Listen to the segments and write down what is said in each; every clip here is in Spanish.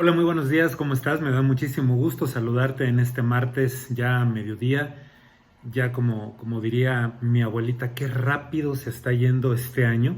Hola, muy buenos días, ¿cómo estás? Me da muchísimo gusto saludarte en este martes ya a mediodía. Ya como diría mi abuelita, qué rápido se está yendo este año.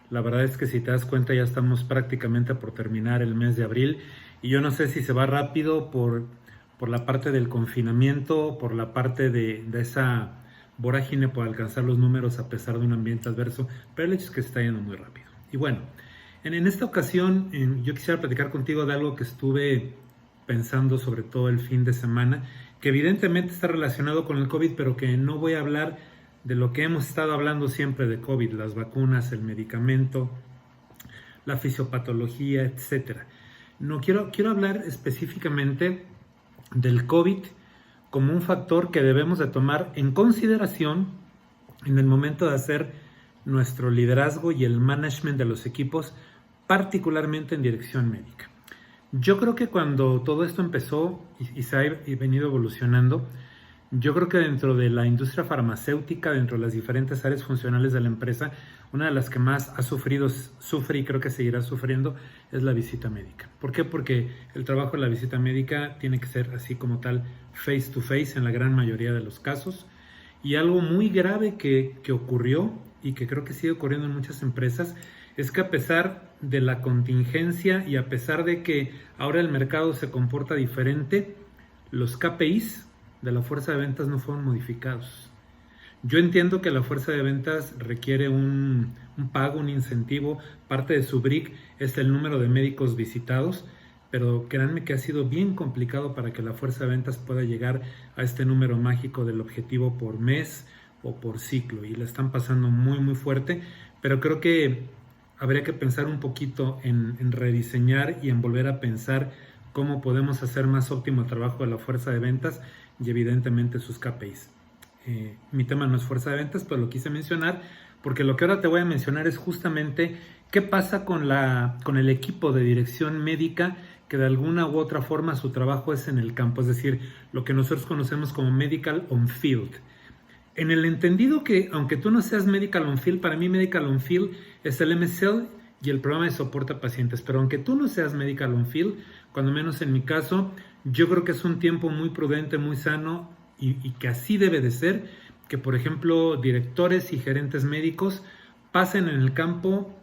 La verdad es que si te das cuenta ya estamos prácticamente por terminar el mes de abril y yo no sé si se va rápido por la parte del confinamiento, por la parte de esa vorágine por alcanzar los números a pesar de un ambiente adverso, pero el hecho es que se está yendo muy rápido. Y bueno, en esta ocasión yo quisiera platicar contigo de algo que estuve pensando sobre todo el fin de semana, que evidentemente está relacionado con el COVID, pero que no voy a hablar de lo que hemos estado hablando siempre de COVID, las vacunas, el medicamento, la fisiopatología, etcétera. No quiero hablar específicamente del COVID como un factor que debemos de tomar en consideración en el momento de hacer nuestro liderazgo y el management de los equipos, particularmente en dirección médica. Yo creo que cuando todo esto empezó y se ha venido evolucionando, yo creo que dentro de la industria farmacéutica, dentro de las diferentes áreas funcionales de la empresa, una de las que más ha sufrido, sufre y creo que seguirá sufriendo es la visita médica. ¿Por qué? Porque el trabajo de la visita médica tiene que ser así como tal face to face en la gran mayoría de los casos. Y algo muy grave que ocurrió y que creo que sigue ocurriendo en muchas empresas es que a pesar de la contingencia y a pesar de que ahora el mercado se comporta diferente, los KPIs de la fuerza de ventas no fueron modificados. Yo entiendo que la fuerza de ventas requiere un pago, un incentivo. Parte de su BRIC es el número de médicos visitados, pero créanme que ha sido bien complicado para que la fuerza de ventas pueda llegar a este número mágico del objetivo por mes o por ciclo, y la están pasando muy fuerte, pero creo que habría que pensar un poquito en rediseñar y en volver a pensar cómo podemos hacer más óptimo el trabajo de la fuerza de ventas y evidentemente sus KPIs. Mi tema no es fuerza de ventas, pero lo quise mencionar porque lo que ahora te voy a mencionar es justamente qué pasa con el equipo de dirección médica que de alguna u otra forma su trabajo es en el campo, es decir, lo que nosotros conocemos como medical on field. En el entendido que, aunque tú no seas medical on field, para mí medical on field es el MSL y el programa de soporte a pacientes, pero aunque tú no seas medical on field, cuando menos en mi caso, yo creo que es un tiempo muy prudente, muy sano y que así debe de ser, que por ejemplo directores y gerentes médicos pasen en el campo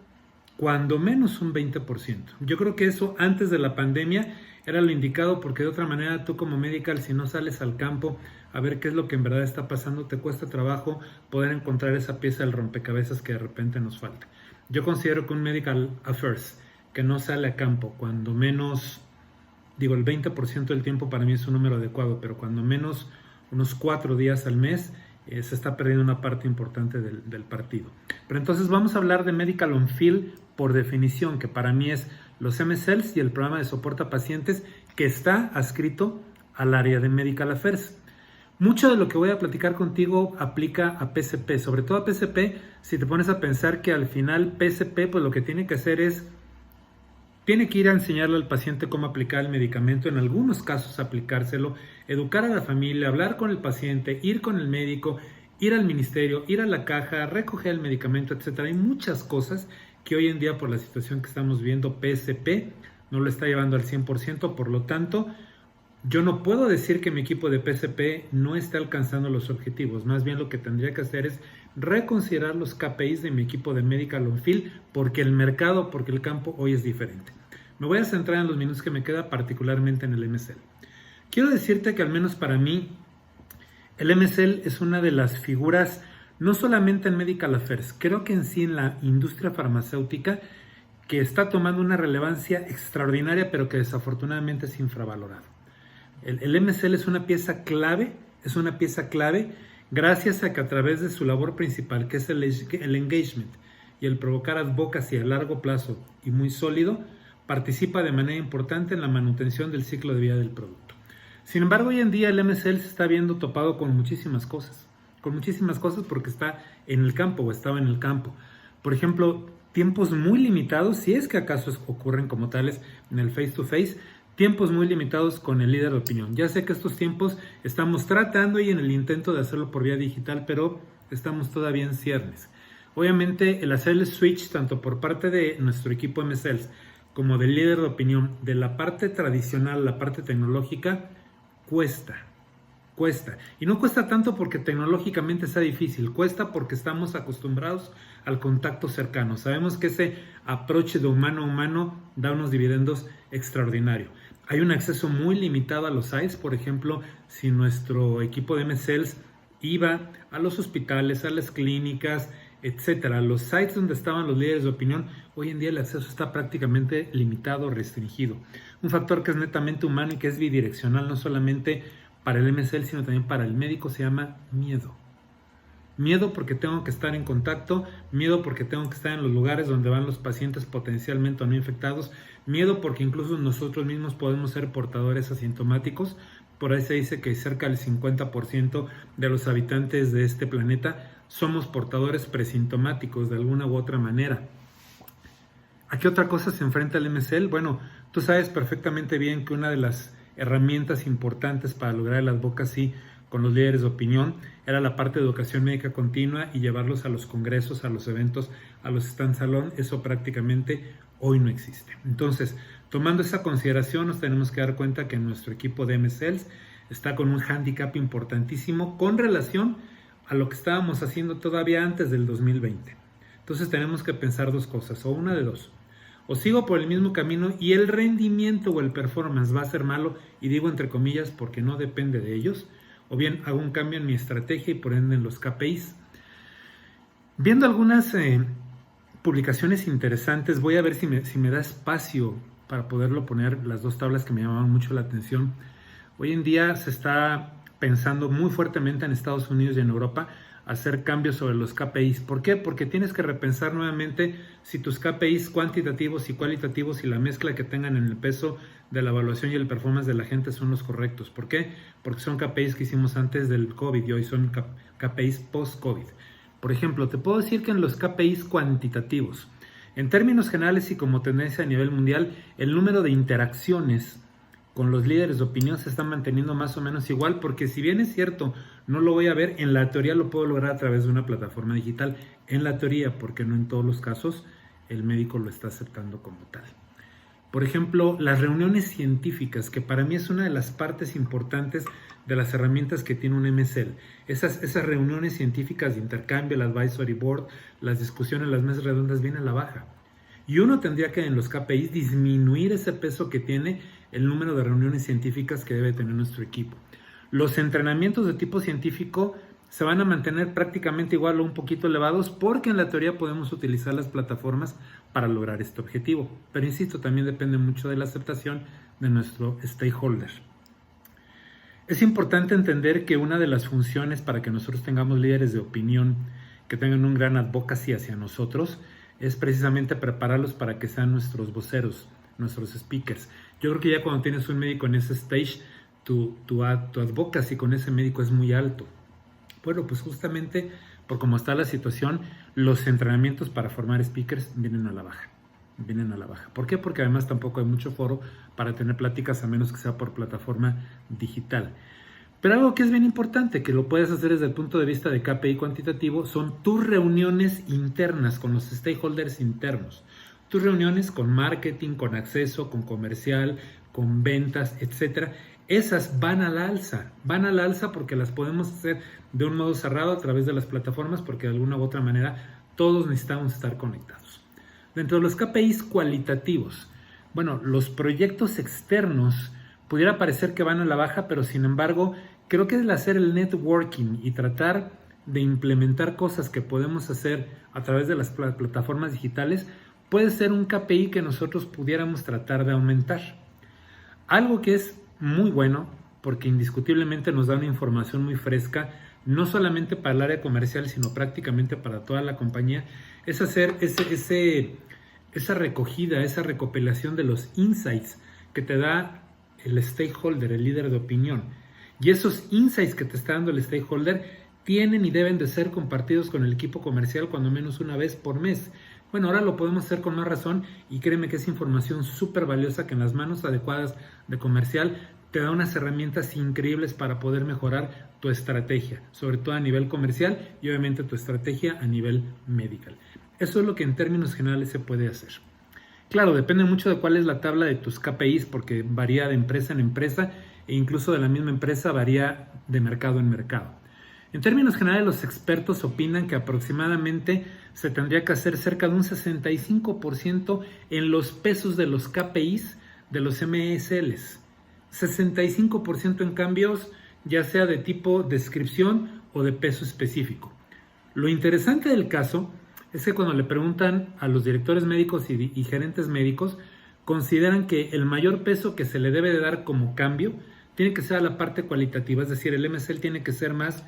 cuando menos un 20%. Yo creo que eso antes de la pandemia era lo indicado, porque de otra manera tú como medical, si no sales al campo a ver qué es lo que en verdad está pasando, te cuesta trabajo poder encontrar esa pieza del rompecabezas que de repente nos falta. Yo considero que un medical affairs que no sale a campo, cuando menos, digo, el 20% del tiempo para mí es un número adecuado, pero cuando menos unos 4 días al mes, se está perdiendo una parte importante del partido. Pero entonces vamos a hablar de medical on field por definición, que para mí es los MSLs y el programa de soporte a pacientes que está adscrito al área de medical affairs. Mucho de lo que voy a platicar contigo aplica a PCP, sobre todo a PCP, si te pones a pensar que al final PCP pues lo que tiene que hacer es, tiene que ir a enseñarle al paciente cómo aplicar el medicamento, en algunos casos aplicárselo, educar a la familia, hablar con el paciente, ir con el médico, ir al ministerio, ir a la caja, recoger el medicamento, etc. Hay muchas cosas que hoy en día, por la situación que estamos viendo, PSP no lo está llevando al 100%, por lo tanto, yo no puedo decir que mi equipo de PCP no esté alcanzando los objetivos. Más bien lo que tendría que hacer es reconsiderar los KPIs de mi equipo de Medical on Field, porque el mercado, porque el campo hoy es diferente. Me voy a centrar en los minutos que me queda, particularmente en el MSL. Quiero decirte que al menos para mí, el MSL es una de las figuras, no solamente en Medical Affairs, creo que en sí en la industria farmacéutica, que está tomando una relevancia extraordinaria, pero que desafortunadamente es infravalorado. El MSL es una pieza clave, gracias a que a través de su labor principal, que es el engagement y el provocar advocacy a largo plazo y muy sólido, participa de manera importante en la manutención del ciclo de vida del producto. Sin embargo, hoy en día el MSL se está viendo topado con muchísimas cosas porque está en el campo o estaba en el campo. Por ejemplo, tiempos muy limitados, si es que acaso ocurren como tales en el face to face, tiempos muy limitados con el líder de opinión. Ya sé que estos tiempos estamos tratando y en el intento de hacerlo por vía digital, pero estamos todavía en ciernes. Obviamente el hacer el switch tanto por parte de nuestro equipo MSLs como del líder de opinión, de la parte tradicional, la parte tecnológica, cuesta. Y no cuesta tanto porque tecnológicamente está difícil, cuesta porque estamos acostumbrados al contacto cercano. Sabemos que ese approach de humano a humano da unos dividendos extraordinarios. Hay un acceso muy limitado a los sites. Por ejemplo, si nuestro equipo de MSLs iba a los hospitales, a las clínicas, etcétera, los sites donde estaban los líderes de opinión, hoy en día el acceso está prácticamente limitado, restringido. Un factor que es netamente humano y que es bidireccional, no solamente para el MSL, sino también para el médico, se llama miedo. Miedo porque tengo que estar en contacto, miedo porque tengo que estar en los lugares donde van los pacientes potencialmente o no infectados, miedo porque incluso nosotros mismos podemos ser portadores asintomáticos. Por ahí se dice que cerca del 50% de los habitantes de este planeta somos portadores presintomáticos de alguna u otra manera. ¿A qué otra cosa se enfrenta el MSL? Bueno, tú sabes perfectamente bien que una de las herramientas importantes para lograr el advocacy con los líderes de opinión era la parte de educación médica continua y llevarlos a los congresos, a los eventos, a los stand-alone. Eso prácticamente hoy no existe. Entonces, tomando esa consideración, nos tenemos que dar cuenta que nuestro equipo de MSLs está con un hándicap importantísimo con relación a lo que estábamos haciendo todavía antes del 2020. Entonces tenemos que pensar dos cosas, o una de dos. O sigo por el mismo camino y el rendimiento o el performance va a ser malo, y digo entre comillas porque no depende de ellos, o bien hago un cambio en mi estrategia y por ende en los KPIs. Viendo algunas publicaciones interesantes, voy a ver si me da espacio para poderlo poner, las dos tablas que me llamaban mucho la atención. Hoy en día se está pensando muy fuertemente en Estados Unidos y en Europa hacer cambios sobre los KPIs. ¿Por qué? Porque tienes que repensar nuevamente si tus KPIs cuantitativos y cualitativos y la mezcla que tengan en el peso de la evaluación y el performance de la gente son los correctos. ¿Por qué? Porque son KPIs que hicimos antes del COVID y hoy son KPIs post-COVID. Por ejemplo, te puedo decir que en los KPIs cuantitativos, en términos generales y como tendencia a nivel mundial, el número de interacciones con los líderes de opinión se está manteniendo más o menos igual, porque si bien es cierto, no lo voy a ver, en la teoría lo puedo lograr a través de una plataforma digital, en la teoría, porque no en todos los casos el médico lo está aceptando como tal. Por ejemplo, las reuniones científicas, que para mí es una de las partes importantes de las herramientas que tiene un MSL. Esas reuniones científicas de intercambio, el advisory board, las discusiones, las mesas redondas, vienen a la baja. Y uno tendría que en los KPIs disminuir ese peso que tiene el número de reuniones científicas que debe tener nuestro equipo. Los entrenamientos de tipo científico se van a mantener prácticamente igual o un poquito elevados porque en la teoría podemos utilizar las plataformas para lograr este objetivo. Pero insisto, también depende mucho de la aceptación de nuestro stakeholder. Es importante entender que una de las funciones para que nosotros tengamos líderes de opinión que tengan un gran advocacy hacia nosotros es precisamente prepararlos para que sean nuestros voceros, nuestros speakers. Yo creo que ya cuando tienes un médico en ese stage, tu advocacy con ese médico es muy alto. Bueno, pues justamente por cómo está la situación, los entrenamientos para formar speakers vienen a la baja. ¿Por qué? Porque además tampoco hay mucho foro para tener pláticas a menos que sea por plataforma digital. Pero algo que es bien importante, que lo puedes hacer desde el punto de vista de KPI cuantitativo, son tus reuniones internas con los stakeholders internos. Tus reuniones con marketing, con acceso, con comercial, con ventas, etcétera. Esas van al alza porque las podemos hacer de un modo cerrado a través de las plataformas, porque de alguna u otra manera todos necesitamos estar conectados. Dentro de los KPIs cualitativos, bueno, los proyectos externos pudiera parecer que van a la baja, pero sin embargo, creo que el hacer el networking y tratar de implementar cosas que podemos hacer a través de las plataformas digitales puede ser un KPI que nosotros pudiéramos tratar de aumentar. Algo que es muy bueno, porque indiscutiblemente nos da una información muy fresca, no solamente para el área comercial, sino prácticamente para toda la compañía, es hacer esa recogida, esa recopilación de los insights que te da el stakeholder, el líder de opinión. Y esos insights que te está dando el stakeholder tienen y deben de ser compartidos con el equipo comercial cuando menos una vez por mes. Bueno, ahora lo podemos hacer con más razón y créeme que es información súper valiosa que en las manos adecuadas de comercial te da unas herramientas increíbles para poder mejorar tu estrategia, sobre todo a nivel comercial y obviamente tu estrategia a nivel medical. Eso es lo que en términos generales se puede hacer. Claro, depende mucho de cuál es la tabla de tus KPIs, porque varía de empresa en empresa e incluso de la misma empresa varía de mercado en mercado. En términos generales, los expertos opinan que aproximadamente se tendría que hacer cerca de un 65% en los pesos de los KPIs de los MSLs. 65% en cambios, ya sea de tipo descripción o de peso específico. Lo interesante del caso es que cuando le preguntan a los directores médicos y gerentes médicos, consideran que el mayor peso que se le debe de dar como cambio tiene que ser a la parte cualitativa, es decir, el MSL tiene que ser más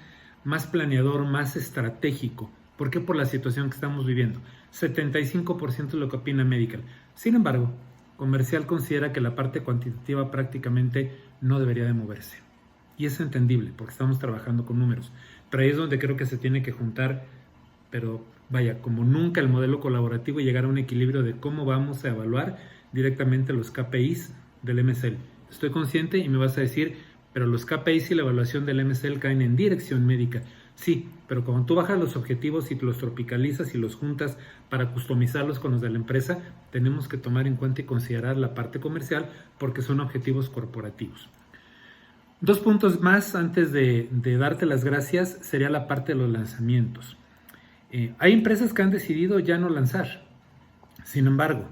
planeador, más estratégico. ¿Por qué? Por la situación que estamos viviendo. 75% es lo que opina Medical. Sin embargo, Comercial considera que la parte cuantitativa prácticamente no debería de moverse. Y es entendible, porque estamos trabajando con números. Pero ahí es donde creo que se tiene que juntar, pero vaya, como nunca, el modelo colaborativo y llegar a un equilibrio de cómo vamos a evaluar directamente los KPIs del MSL. Estoy consciente y me vas a decir, pero los KPIs y la evaluación del MSL caen en dirección médica. Sí, pero cuando tú bajas los objetivos y los tropicalizas y los juntas para customizarlos con los de la empresa, tenemos que tomar en cuenta y considerar la parte comercial porque son objetivos corporativos. 2 puntos más antes de darte las gracias sería la parte de los lanzamientos. Hay empresas que han decidido ya no lanzar. Sin embargo,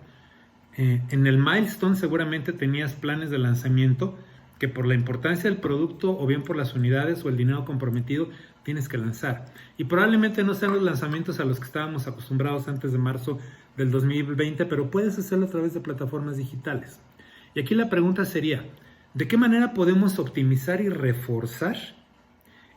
en el milestone seguramente tenías planes de lanzamiento que por la importancia del producto o bien por las unidades o el dinero comprometido tienes que lanzar. Y probablemente no sean los lanzamientos a los que estábamos acostumbrados antes de marzo del 2020, pero puedes hacerlo a través de plataformas digitales. Y aquí la pregunta sería, ¿de qué manera podemos optimizar y reforzar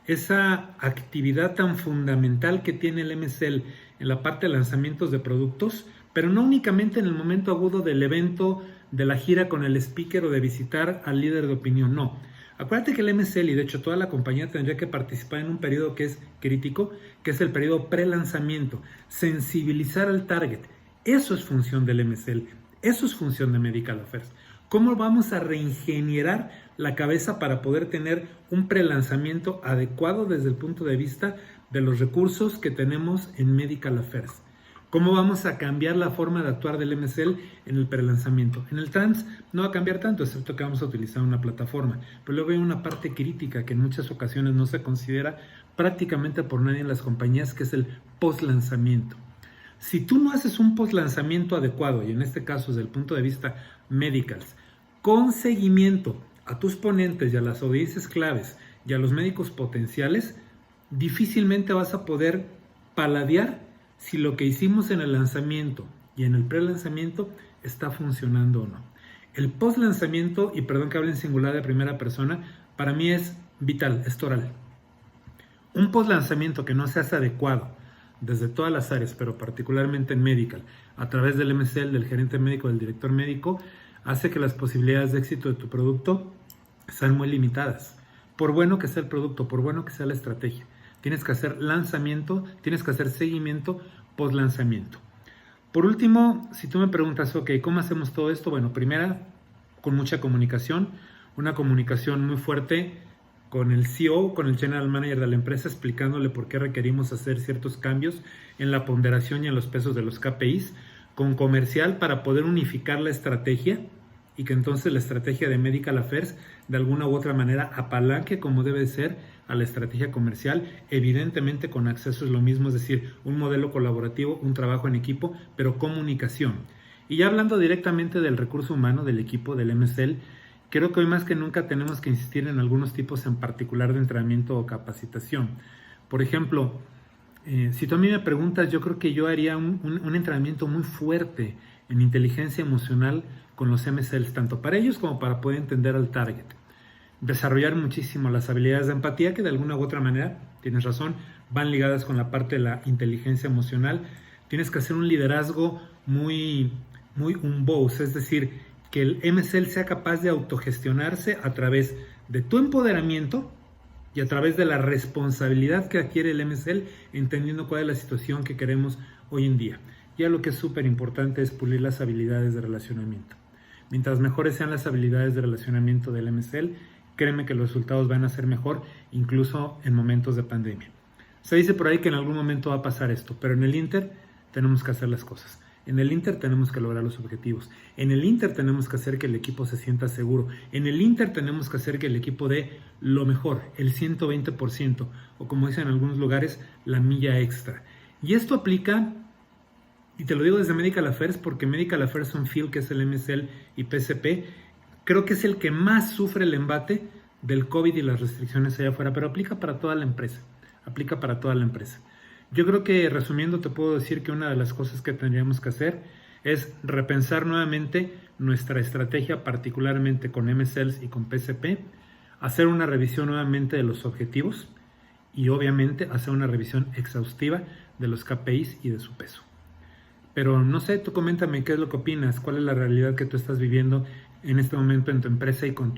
esa actividad tan fundamental que tiene el MSL en la parte de lanzamientos de productos, pero no únicamente en el momento agudo del evento, de la gira con el speaker o de visitar al líder de opinión? No. Acuérdate que el MSL y de hecho toda la compañía tendría que participar en un periodo que es crítico, que es el periodo pre-lanzamiento, sensibilizar al target. Eso es función del MSL, eso es función de Medical Affairs. ¿Cómo vamos a reingeniar la cabeza para poder tener un prelanzamiento adecuado desde el punto de vista de los recursos que tenemos en Medical Affairs? ¿Cómo vamos a cambiar la forma de actuar del MSL en el prelanzamiento? En el trans no va a cambiar tanto, excepto que vamos a utilizar una plataforma. Pero luego hay una parte crítica que en muchas ocasiones no se considera prácticamente por nadie en las compañías, que es el post-lanzamiento. Si tú no haces un post-lanzamiento adecuado, y en este caso desde el punto de vista medicals, con seguimiento a tus ponentes y a las audiencias claves y a los médicos potenciales, difícilmente vas a poder paladear si lo que hicimos en el lanzamiento y en el pre-lanzamiento está funcionando o no. El post-lanzamiento, y perdón que hable en singular de primera persona, para mí es vital, es toral. Un post-lanzamiento que no se hace adecuado desde todas las áreas, pero particularmente en medical, a través del MSL, del gerente médico, del director médico, hace que las posibilidades de éxito de tu producto sean muy limitadas. Por bueno que sea el producto, por bueno que sea la estrategia. Tienes que hacer lanzamiento, tienes que hacer seguimiento post lanzamiento. Por último, si tú me preguntas, ok, ¿cómo hacemos todo esto? Bueno, primera, con mucha comunicación, una comunicación muy fuerte con el CEO, con el General Manager de la empresa, explicándole por qué requerimos hacer ciertos cambios en la ponderación y en los pesos de los KPIs, con comercial para poder unificar la estrategia y que entonces la estrategia de Medical Affairs de alguna u otra manera apalanque como debe ser a la estrategia comercial, evidentemente con acceso es lo mismo, es decir, un modelo colaborativo, un trabajo en equipo, pero comunicación. Y ya hablando directamente del recurso humano, del equipo, del MSL, creo que hoy más que nunca tenemos que insistir en algunos tipos en particular de entrenamiento o capacitación. Por ejemplo, si tú a mí me preguntas, yo creo que yo haría un entrenamiento muy fuerte en inteligencia emocional con los MSLs, tanto para ellos como para poder entender al target. Desarrollar muchísimo las habilidades de empatía, que de alguna u otra manera, tienes razón, van ligadas con la parte de la inteligencia emocional. Tienes que hacer un liderazgo muy umbous, es decir, que el MSL sea capaz de autogestionarse a través de tu empoderamiento y a través de la responsabilidad que adquiere el MSL, entendiendo cuál es la situación que queremos hoy en día. Ya lo que es súper importante es pulir las habilidades de relacionamiento. Mientras mejores sean las habilidades de relacionamiento del MSL, créeme que los resultados van a ser mejor, incluso en momentos de pandemia. Se dice por ahí que en algún momento va a pasar esto, pero en el Inter tenemos que hacer las cosas. En el Inter tenemos que lograr los objetivos. En el Inter tenemos que hacer que el equipo se sienta seguro. En el Inter tenemos que hacer que el equipo dé lo mejor, el 120%, o como dicen en algunos lugares, la milla extra. Y esto aplica, y te lo digo desde Medical Affairs, porque Medical Affairs on Field, que es el MSL y PCP, creo que es el que más sufre el embate del COVID y las restricciones allá afuera, pero aplica para toda la empresa. Aplica para toda la empresa. Yo creo que, resumiendo, te puedo decir que una de las cosas que tendríamos que hacer es repensar nuevamente nuestra estrategia, particularmente con MSLs y con PCP, hacer una revisión nuevamente de los objetivos y obviamente hacer una revisión exhaustiva de los KPIs y de su peso. Pero no sé, tú coméntame qué es lo que opinas, cuál es la realidad que tú estás viviendo en este momento en tu empresa y con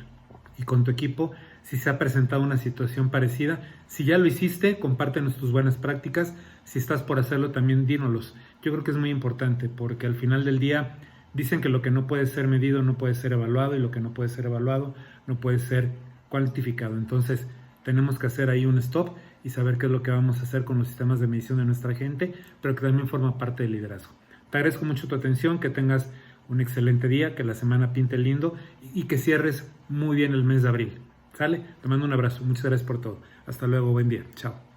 tu equipo, si se ha presentado una situación parecida. Si ya lo hiciste, compártenos tus buenas prácticas. Si estás por hacerlo, también dínoslos. Yo creo que es muy importante porque al final del día dicen que lo que no puede ser medido no puede ser evaluado y lo que no puede ser evaluado no puede ser cuantificado. Entonces tenemos que hacer ahí un stop y saber qué es lo que vamos a hacer con los sistemas de medición de nuestra gente, pero que también forma parte del liderazgo. Te agradezco mucho tu atención, que tengas un excelente día, que la semana pinte lindo y que cierres muy bien el mes de abril. ¿Sale? Te mando un abrazo. Muchas gracias por todo. Hasta luego. Buen día. Chao.